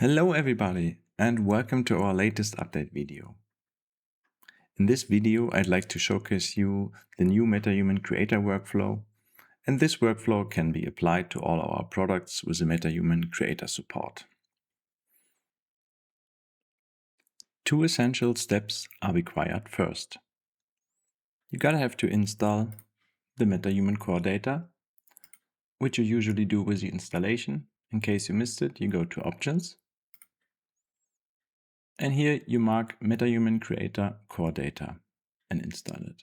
Hello everybody and welcome to our latest update video. In this video I'd like to showcase you the new MetaHuman Creator workflow, and this workflow can be applied to all our products with the MetaHuman Creator support. Two essential steps are required first. You gotta have to install the MetaHuman core data, which you usually do with the installation. In case you missed it, you go to Options. And here you mark MetaHuman Creator Core Data and install it.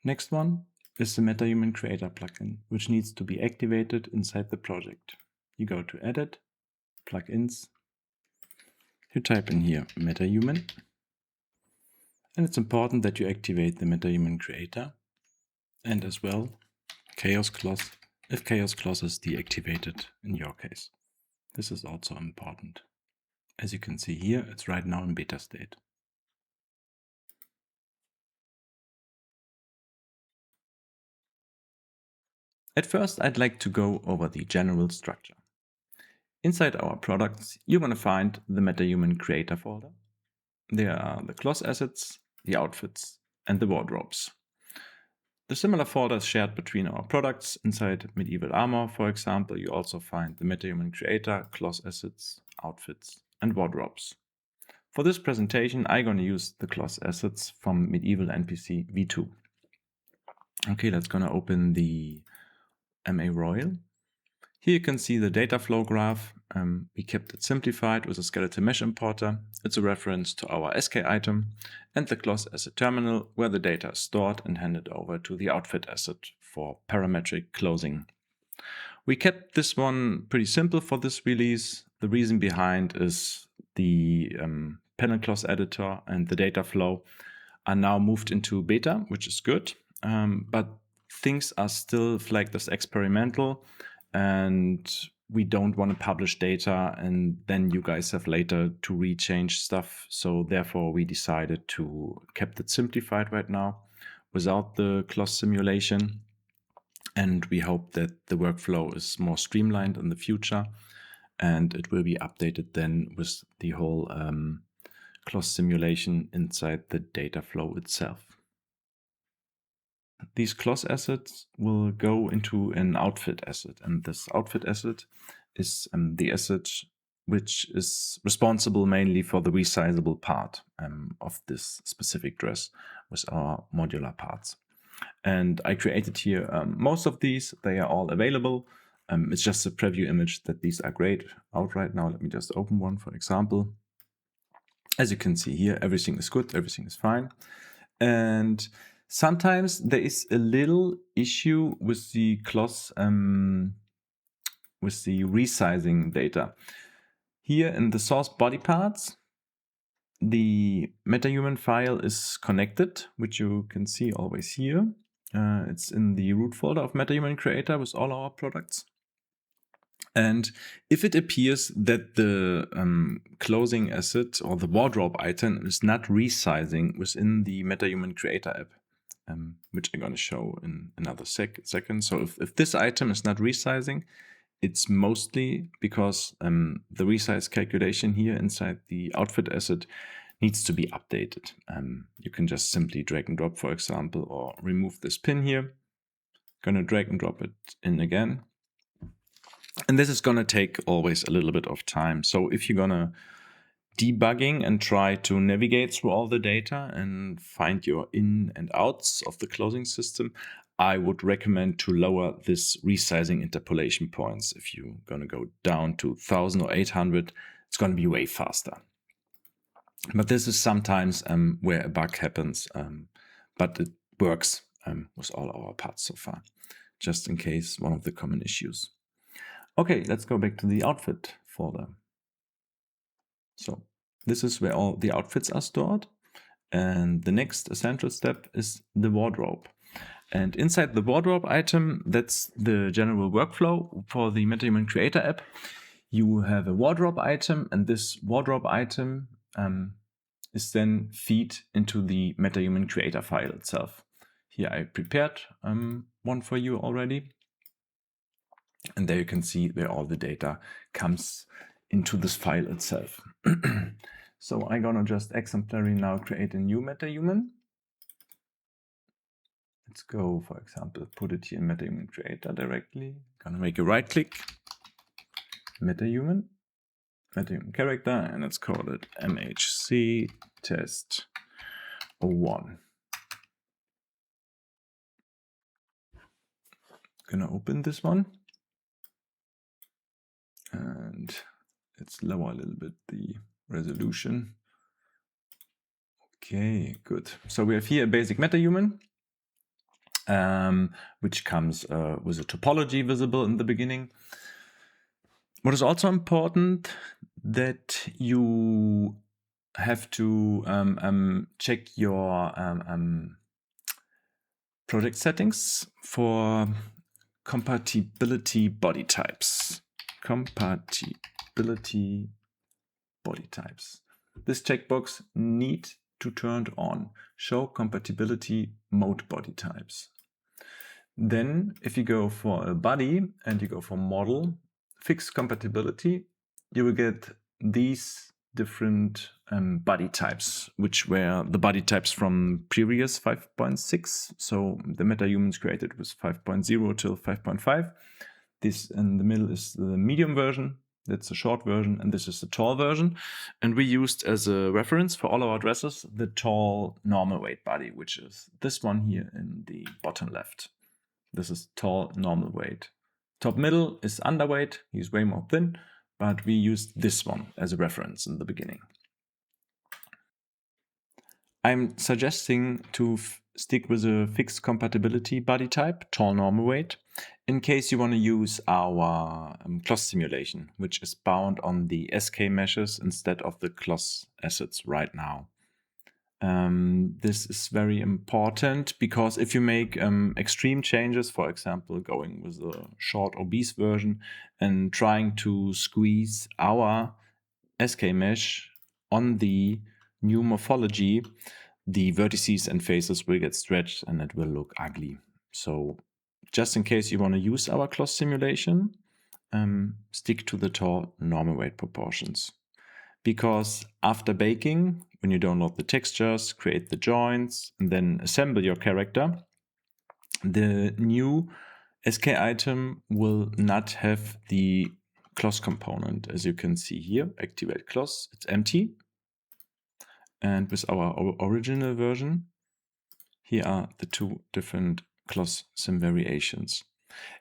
Next one is the MetaHuman Creator plugin, which needs to be activated inside the project. You go to Edit, Plugins, you type in here MetaHuman, and it's important that you activate the MetaHuman Creator and as well Chaos Clause if Chaos Clause is deactivated in your case. This is also important. As you can see here, it's right now in beta state. At first, I'd like to go over the general structure. Inside our products, you're going to find the MetaHuman Creator folder. There are the ClothAssets, the outfits, and the wardrobes. The similar folder is shared between our products. Inside Medieval Armor, for example, you also find the MetaHuman Creator, ClothAssets, outfits, and wardrobes. For this presentation, I'm going to use the ClothAssets from Medieval NPC v2. Okay, let's going to open the MA Royal. Here you can see the data flow graph. We kept it simplified with a skeleton mesh importer. It's a reference to our SK item and the ClothAsset terminal where the data is stored and handed over to the OutfitAsset for parametric closing. We kept this one pretty simple for this release. The reason behind is the panel clause editor and the data flow are now moved into beta, which is good, but things are still flagged as experimental, and we don't want to publish data and then you guys have later to rechange stuff. So therefore we decided to keep it simplified right now without the cloth simulation. And we hope that the workflow is more streamlined in the future and it will be updated then with the whole cloth simulation inside the data flow itself. These ClothAssets will go into an outfit asset, and this outfit asset is the asset which is responsible mainly for the resizable part of this specific dress with our modular parts. And I created here most of these. They are all available. It's just a preview image that these are great out right now. Let me just open one, for example. As you can see here, everything is good, everything is fine. And sometimes there is a little issue with the cloth, with the resizing data. Here in the source body parts, the MetaHuman file is connected, which you can see always here. It's in the root folder of MetaHuman Creator with all our products. And if it appears that the clothing asset or the wardrobe item is not resizing within the MetaHuman Creator app, which I'm going to show in another second. So if this item is not resizing, it's mostly because the resize calculation here inside the outfit asset needs to be updated. You can just simply drag and drop, for example, or remove this pin here. Going to drag and drop it in again. And this is going to take always a little bit of time. So if you're going to debugging and try to navigate through all the data and find your in and outs of the clothing system, I would recommend to lower this resizing interpolation points. If you're going to go down to 1000 or 800, it's going to be way faster. But this is sometimes where a bug happens, but it works with all our parts so far, just in case one of the common issues. Okay, let's go back to the outfit folder. So this is where all the outfits are stored. And the next essential step is the wardrobe. And inside the wardrobe item, that's the general workflow for the MetaHuman Creator app. You have a wardrobe item, and this wardrobe item is then feed into the MetaHuman Creator file itself. Here I prepared one for you already. And there you can see where all the data comes into this file itself. So I'm gonna just exemplary now create a new MetaHuman. Let's go, for example, put it here in MetaHuman Creator directly. Gonna make a right click, MetaHuman character, and let's call it MHC test 01. Gonna open this one. And let's lower a little bit the resolution. Okay, good. So we have here a basic MetaHuman, which comes with a topology visible in the beginning. What is also important that you have to check your project settings for compatibility body types. Compatibility body types. This checkbox needs to turn on. Show compatibility mode body types. Then if you go for a body and you go for model, fixed compatibility, you will get these different body types, which were the body types from previous 5.6. So the MetaHumans created was 5.0 till 5.5. This in the middle is the medium version. That's the short version, and this is the tall version. And we used as a reference for all our dresses the tall normal weight body, which is this one here in the bottom left. This is tall normal weight. Top middle is underweight. He's way more thin, but we used this one as a reference in the beginning. I'm suggesting to stick with a fixed compatibility body type, tall normal weight, in case you want to use our cloth simulation, which is bound on the SK meshes instead of the ClothAssets right now. This is very important because if you make extreme changes, for example, going with a short obese version and trying to squeeze our SK mesh on the new morphology, the vertices and faces will get stretched and it will look ugly. So just in case you want to use our cloth simulation, stick to the tall normal weight proportions. Because after baking, when you download the textures, create the joints, and then assemble your character, the new SK item will not have the cloth component. As you can see here, activate cloth, it's empty. And with our original version, here are the two different cloth sim variations.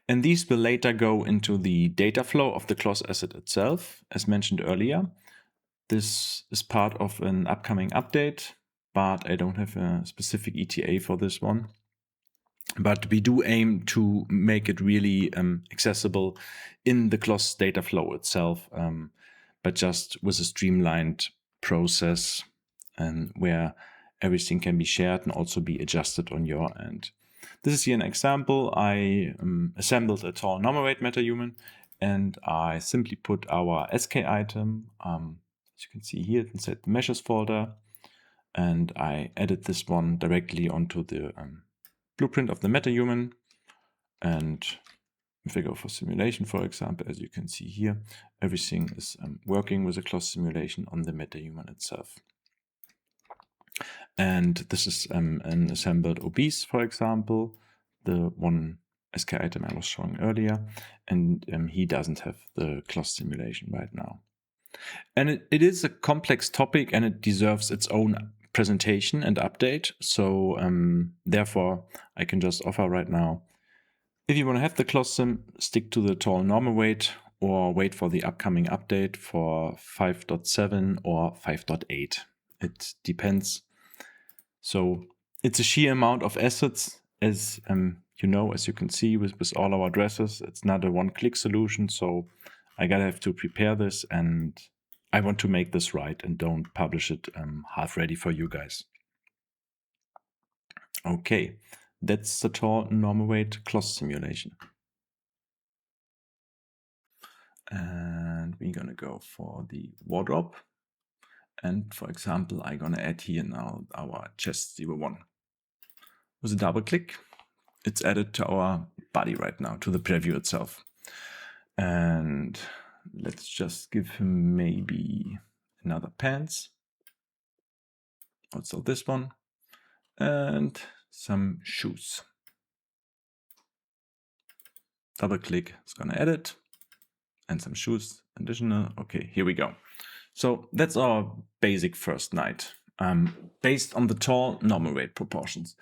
And these will later go into the data flow of the ClothAsset itself, as mentioned earlier. This is part of an upcoming update, but I don't have a specific ETA for this one. But we do aim to make it really accessible in the cloth data flow itself, but just with a streamlined process and where everything can be shared and also be adjusted on your end. This is here an example. I assembled a tall normal weight MetaHuman and I simply put our SK item, as you can see here, inside the meshes folder, and I added this one directly onto the blueprint of the MetaHuman. And if I go for simulation, for example, as you can see here, everything is working with a cloth simulation on the MetaHuman itself. And this is an assembled obese, for example, the one SK item I was showing earlier, and he doesn't have the cloth simulation right now. And it is a complex topic and it deserves its own presentation and update. So therefore, I can just offer right now, if you want to have the cloth sim, stick to the tall normal weight or wait for the upcoming update for 5.7 or 5.8. It depends. So it's a sheer amount of assets, as you know, as you can see with all our dresses. It's not a one-click solution, so I gotta have to prepare this, and I want to make this right and don't publish it half ready for you guys. Okay, that's the tall normal weight cloth simulation. And we're gonna go for the wardrobe. And for example, I'm gonna add here now our chest 01. With a double click, it's added to our body right now, to the preview itself. And let's just give him maybe another pants. Also this one. And some shoes. Double click, it's gonna edit. And some shoes additional. Okay, here we go. So that's our basic first night, based on the tall normal weight proportions.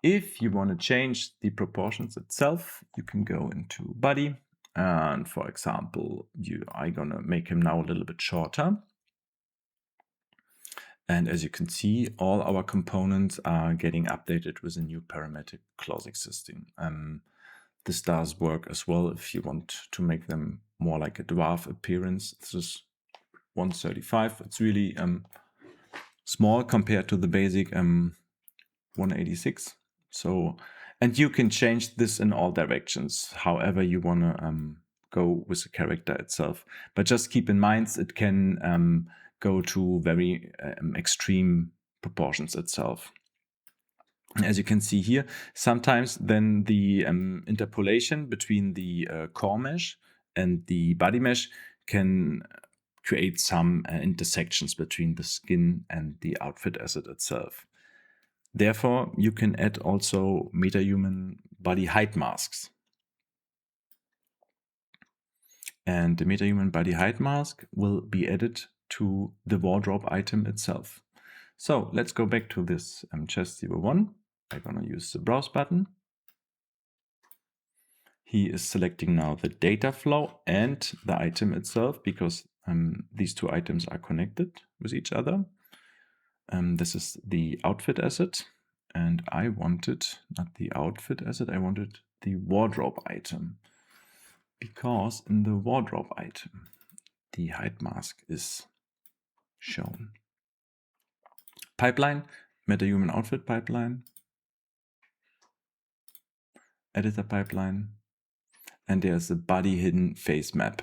If you want to change the proportions itself, you can go into body. And for example, I'm gonna make him now a little bit shorter. And as you can see, all our components are getting updated with a new parametric clothing system. This does work as well if you want to make them more like a dwarf appearance. This is 135. It's really small compared to the basic 186. So, and you can change this in all directions, however you want to go with the character itself. But just keep in mind, it can go to very extreme proportions itself. As you can see here, sometimes then the interpolation between the core mesh and the body mesh can create some intersections between the skin and the outfit asset itself. Therefore, you can add also MetaHuman body height masks. And the MetaHuman body height mask will be added to the wardrobe item itself. So let's go back to this chest 01. I'm gonna use the browse button. He is selecting now the data flow and the item itself because these two items are connected with each other. This is the outfit asset, and I wanted not the outfit asset, I wanted the wardrobe item, because in the wardrobe item the height mask is shown. Pipeline, MetaHuman outfit pipeline, editor pipeline, and there's a body hidden face map.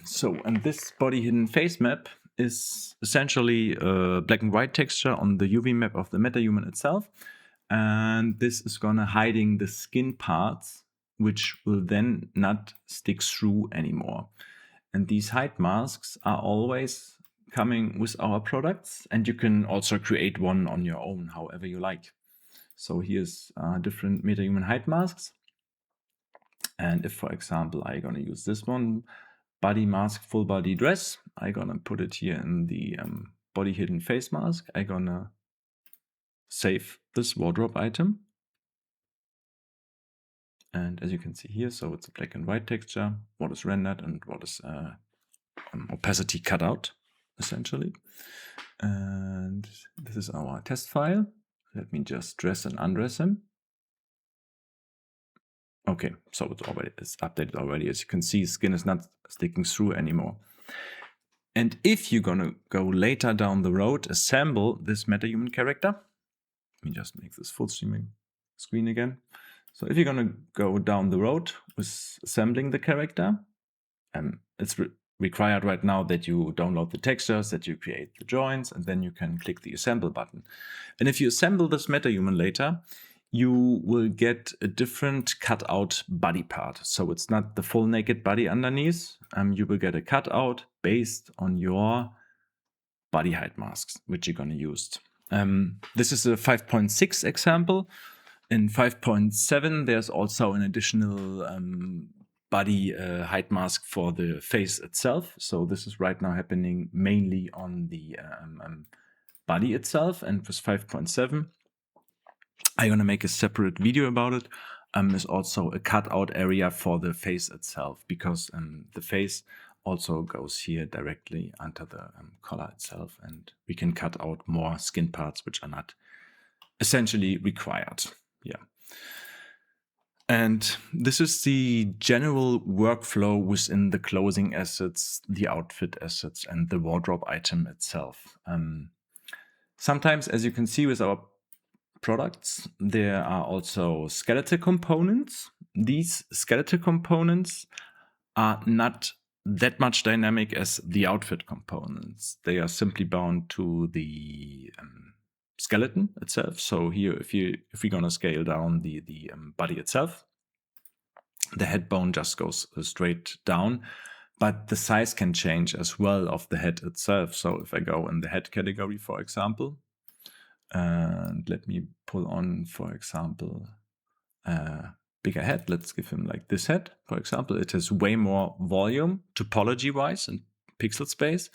So, and this body hidden face map is essentially a black and white texture on the UV map of the MetaHuman itself. And this is gonna hiding the skin parts, which will then not stick through anymore. And these height masks are always coming with our products, and you can also create one on your own, however you like. So here's different MetaHuman height masks. And if, for example, I'm gonna use this one, body mask, full body dress, I'm gonna put it here in the body hidden face mask. I'm gonna save this wardrobe item. And as you can see here, so it's a black and white texture, what is rendered and what is opacity cut out, essentially. And this is our test file. Let me just dress and undress him. Okay, so it's updated already. As you can see, skin is not sticking through anymore. And if you're gonna go later down the road, assemble this MetaHuman character, let me just make this full screen again. So if you're gonna go down the road with assembling the character, it's required right now that you download the textures, that you create the joints, and then you can click the assemble button. And if you assemble this MetaHuman later, you will get a different cutout body part. So it's not the full naked body underneath. You will get a cutout based on your body height masks, which you're gonna use. This is a 5.6 example. In 5.7, there's also an additional body height mask for the face itself. So this is right now happening mainly on the body itself. And with 5.7, I'm gonna make a separate video about it. There's also a cutout area for the face itself, because the face also goes here directly under the collar itself, and we can cut out more skin parts which are not essentially required. Yeah. And this is the general workflow within the clothing assets, the outfit assets, and the wardrobe item itself. Sometimes, as you can see with our products, there are also skeletal components. These skeletal components are not that much dynamic as the outfit components. They are simply bound to the skeleton itself. So here, if we're gonna scale down the body itself, the head bone just goes straight down, but the size can change as well of the head itself. So if I go in the head category, for example, and let me pull on, for example, bigger head. Let's give him like this head, for example. It has way more volume topology-wise and pixel space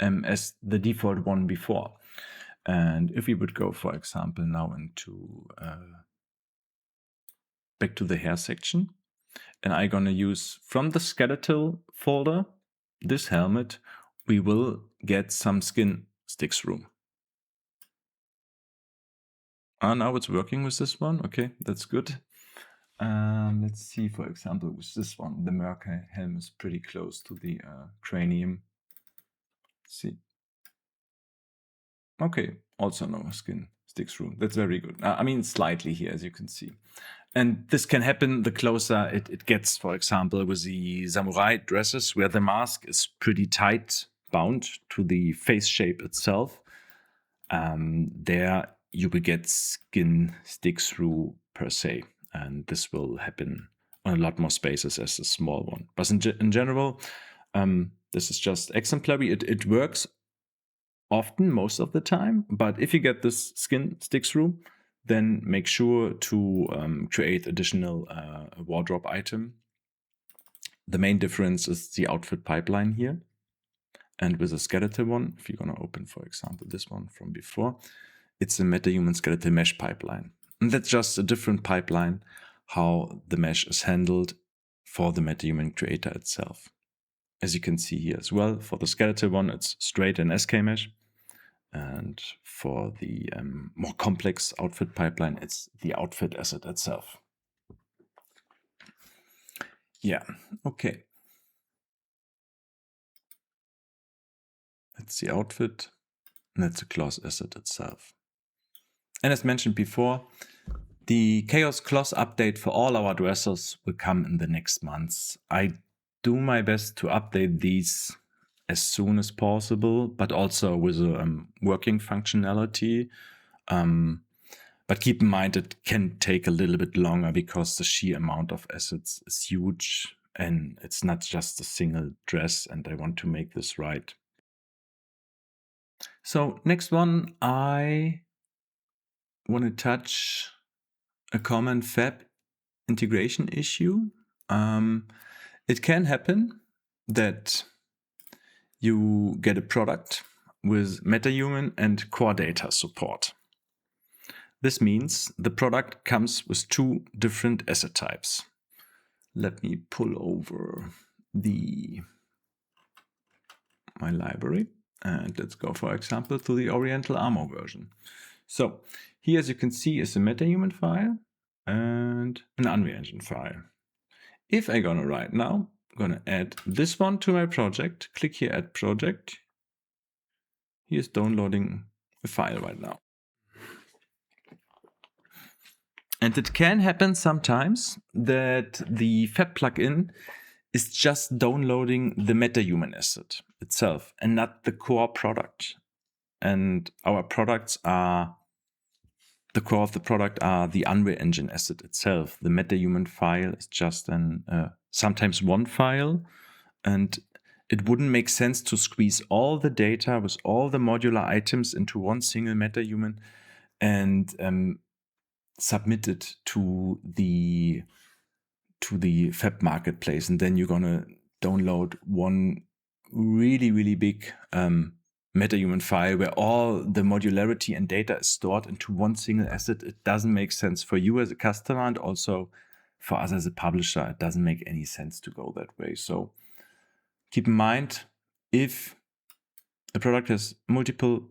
as the default one before. And if we would go, for example, now into back to the hair section, and I'm gonna use from the skeletal folder this helmet, we will get some skin sticks through. Now it's working with this one. Okay, that's good. Let's see, for example, with this one, the Merker helm is pretty close to the cranium. Let's see. Okay, also no skin sticks through. That's very good. I mean, slightly here, as you can see. And this can happen the closer it gets, for example, with the samurai dresses, where the mask is pretty tight bound to the face shape itself. There you will get skin sticks through per se. And this will happen on a lot more spaces as a small one. But in general, this is just exemplary. It works often, most of the time. But if you get this skin sticks through, then make sure to create additional wardrobe item. The main difference is the outfit pipeline here. And with a skeletal one, if you're going to open, for example, this one from before, it's a MetaHuman skeletal mesh pipeline. And that's just a different pipeline, how the mesh is handled for the MetaHuman Creator itself. As you can see here as well, for the skeletal one, it's straight in SK mesh. And for the more complex outfit pipeline, it's the OutfitAsset itself. Yeah, okay. That's the outfit, and that's the ClothAsset itself. And as mentioned before, the Chaos Cloth update for all our dressers will come in the next months. I do my best to update these as soon as possible, but also with a working functionality. But keep in mind, it can take a little bit longer because the sheer amount of assets is huge and it's not just a single dress, and I want to make this right. So next one, I want to touch a common fab integration issue. It can happen that you get a product with MetaHuman and core data support. This means the product comes with two different asset types. Let me pull over my library, and let's go, for example, to the Oriental Armor version. So here, as you can see, is a MetaHuman file and an Unreal Engine file. If I'm gonna right now, I'm gonna add this one to my project. Click here, Add Project. Here's downloading a file right now. And it can happen sometimes that the Fab plugin is just downloading the MetaHuman asset itself and not the core product. And our products are, the core of the product are the Unreal Engine asset itself. The MetaHuman file is just sometimes one file, and it wouldn't make sense to squeeze all the data with all the modular items into one single MetaHuman and submit it to the Fab marketplace, and then you're gonna download one really big MetaHuman file where all the modularity and data is stored into one single asset. It doesn't make sense for you as a customer, and also for us as a publisher, it doesn't make any sense to go that way. So keep in mind, if a product has multiple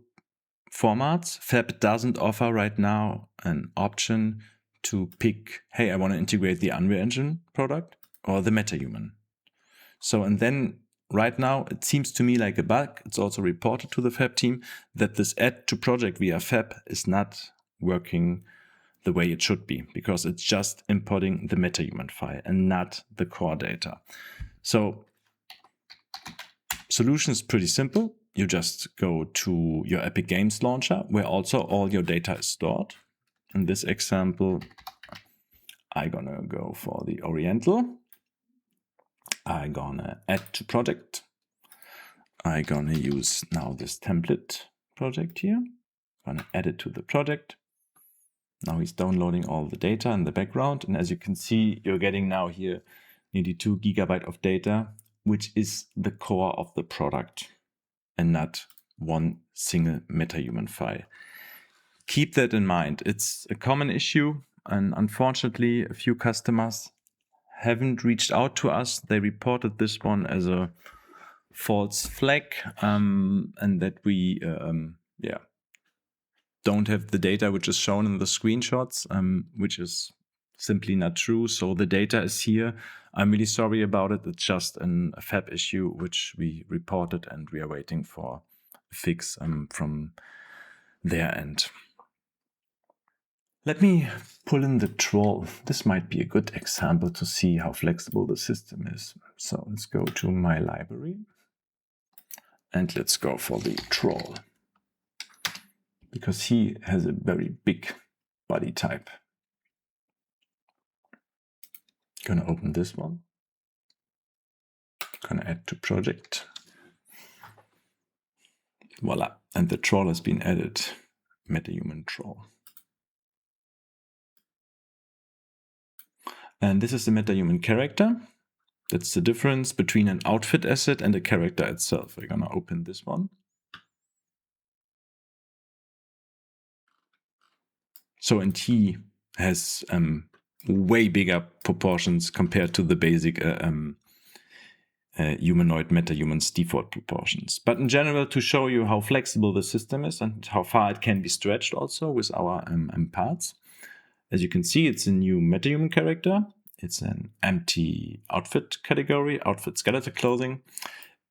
formats, Fab doesn't offer right now an option to pick, hey, I want to integrate the Unreal Engine product or the MetaHuman. So, and then right now, it seems to me like a bug. It's also reported to the Fab team that this add to project via Fab is not working the way it should be, because it's just importing the MetaHuman file and not the core data. So solution is pretty simple. You just go to your Epic Games launcher, where also all your data is stored. In this example, I'm gonna go for the Oriental. I'm gonna add to project. I'm gonna use now this template project here. I'm gonna add it to the project. Now he's downloading all the data in the background. And as you can see, you're getting now here nearly 2 GB of data, which is the core of the product and not one single MetaHuman file. Keep that in mind. It's a common issue. And unfortunately, a few customers haven't reached out to us. They reported this one as a false flag, and that we don't have the data which is shown in the screenshots, which is simply not true. So the data is here. I'm really sorry about it. It's just a fab issue which we reported, and we are waiting for a fix from their end. Let me pull in the troll. This might be a good example to see how flexible the system is. So let's go to my library and let's go for the troll, because he has a very big body type. Gonna open this one. Gonna add to project. Voila, and the troll has been added. MetaHuman troll. And this is the MetaHuman character. That's the difference between an outfit asset and a character itself. We're gonna open this one. So, and he has way bigger proportions compared to the basic humanoid MetaHuman's default proportions. But in general, to show you how flexible the system is and how far it can be stretched also with our parts. As you can see, it's a new MetaHuman character. It's an empty outfit category, outfit skeletal clothing.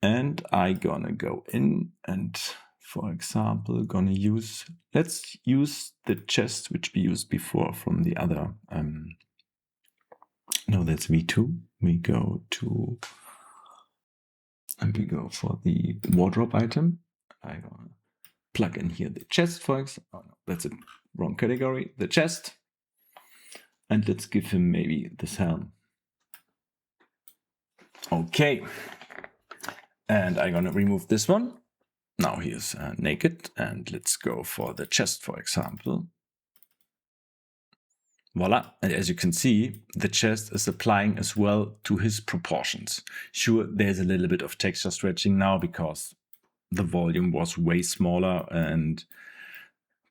And I'm gonna go in and, for example, let's use the chest which we used before from the other, no, that's V2. We go for the wardrobe item. I'm gonna plug in here the chest, for example. Oh, no, that's a wrong category, the chest. And let's give him maybe this helm. Okay. And I'm gonna remove this one. Now he is naked, and let's go for the chest, for example. Voila, and as you can see, the chest is applying as well to his proportions. Sure, there's a little bit of texture stretching now because the volume was way smaller,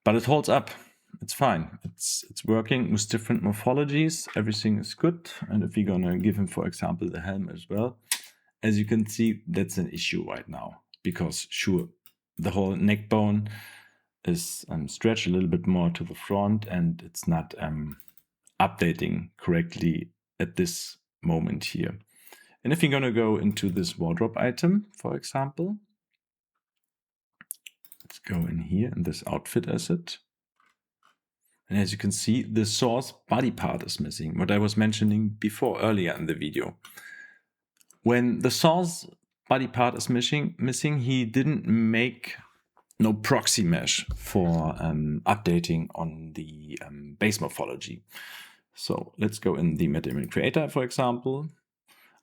but it holds up. It's fine. It's working with different morphologies. Everything is good. And if we're gonna give him, for example, the helm as well, as you can see, that's an issue right now, because sure, the whole neck bone is stretched a little bit more to the front, and it's not updating correctly at this moment here. And if you're gonna go into this wardrobe item, for example, let's go in here in this outfit asset. And as you can see, the source body part is missing, what I was mentioning before earlier in the video. When the source body part is missing, he didn't make no proxy mesh for updating on the base morphology. So let's go in the MetaHuman Creator, for example.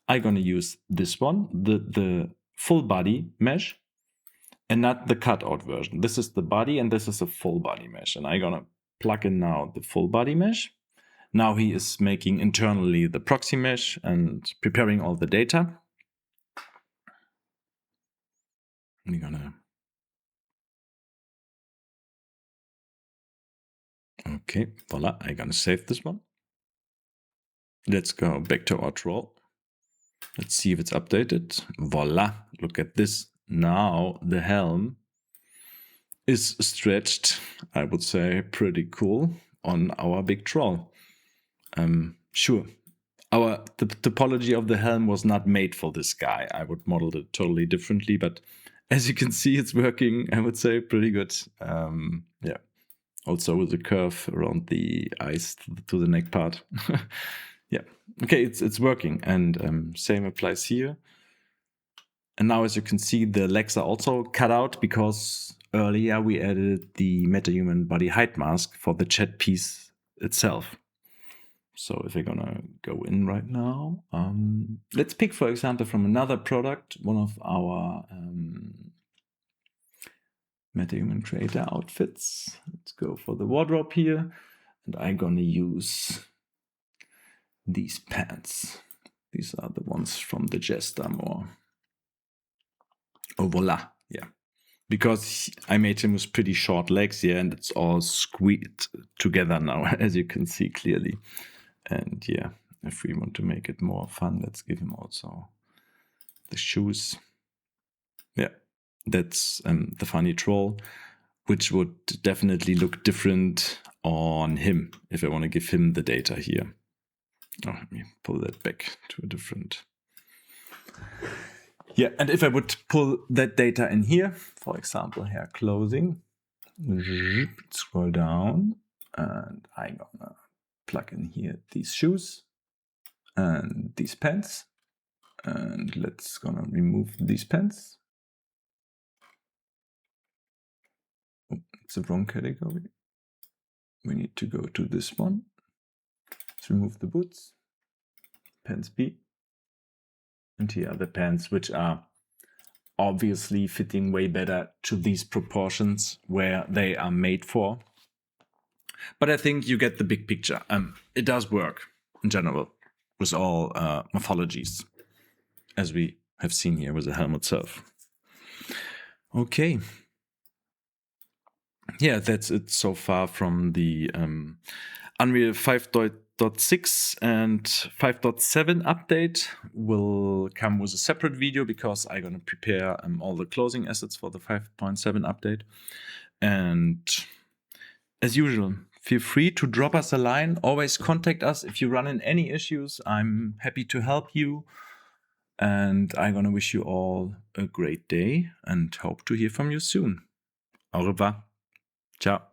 I'm gonna use this one, the full body mesh, and not the cutout version. This is the body, and this is a full body mesh. And I'm gonna plug in now the full body mesh. Now he is making internally the proxy mesh and preparing all the data. We're gonna... Okay, voila, I'm gonna save this one. Let's go back to our troll. Let's see if it's updated. Voila, look at this. Now the helm is stretched, I would say, pretty cool on our big troll. Sure, the topology of the helm was not made for this guy. I would model it totally differently, but as you can see, it's working, I would say, pretty good. Yeah, also with the curve around the eyes to the neck part. Yeah, okay, it's working, and same applies here. And now, as you can see, the legs are also cut out because earlier we added the MetaHuman body hide mask for the chat piece itself. So if we're gonna go in right now, let's pick, for example, from another product, one of our MetaHuman Creator outfits. Let's go for the wardrobe here, and I'm gonna use these pants. These are the ones from the Jester more. Oh, voila, yeah. Because I made him with pretty short legs here, and it's all squeezed together now, as you can see clearly. And yeah, if we want to make it more fun, let's give him also the shoes. Yeah, that's the funny troll, which would definitely look different on him if I want to give him the data here. Oh, let me pull that back to a different. Yeah, and if I would pull that data in here, for example, hair clothing, scroll down, and I'm gonna plug in here these shoes and these pants, and let's gonna remove these pants. Oh, it's the wrong category. We need to go to this one. Let's remove the boots, pants B, and here are the pants, which are obviously fitting way better to these proportions where they are made for. But I think you get the big picture. It does work in general with all morphologies, as we have seen here with the helm itself. Okay. Yeah, that's it so far from the Unreal 5.6 and 5.7 update. Will come with a separate video because I'm going to prepare all the closing assets for the 5.7 update. And as usual, feel free to drop us a line. Always contact us if you run into any issues. I'm happy to help you. And I'm going to wish you all a great day and hope to hear from you soon. Au revoir. Ciao.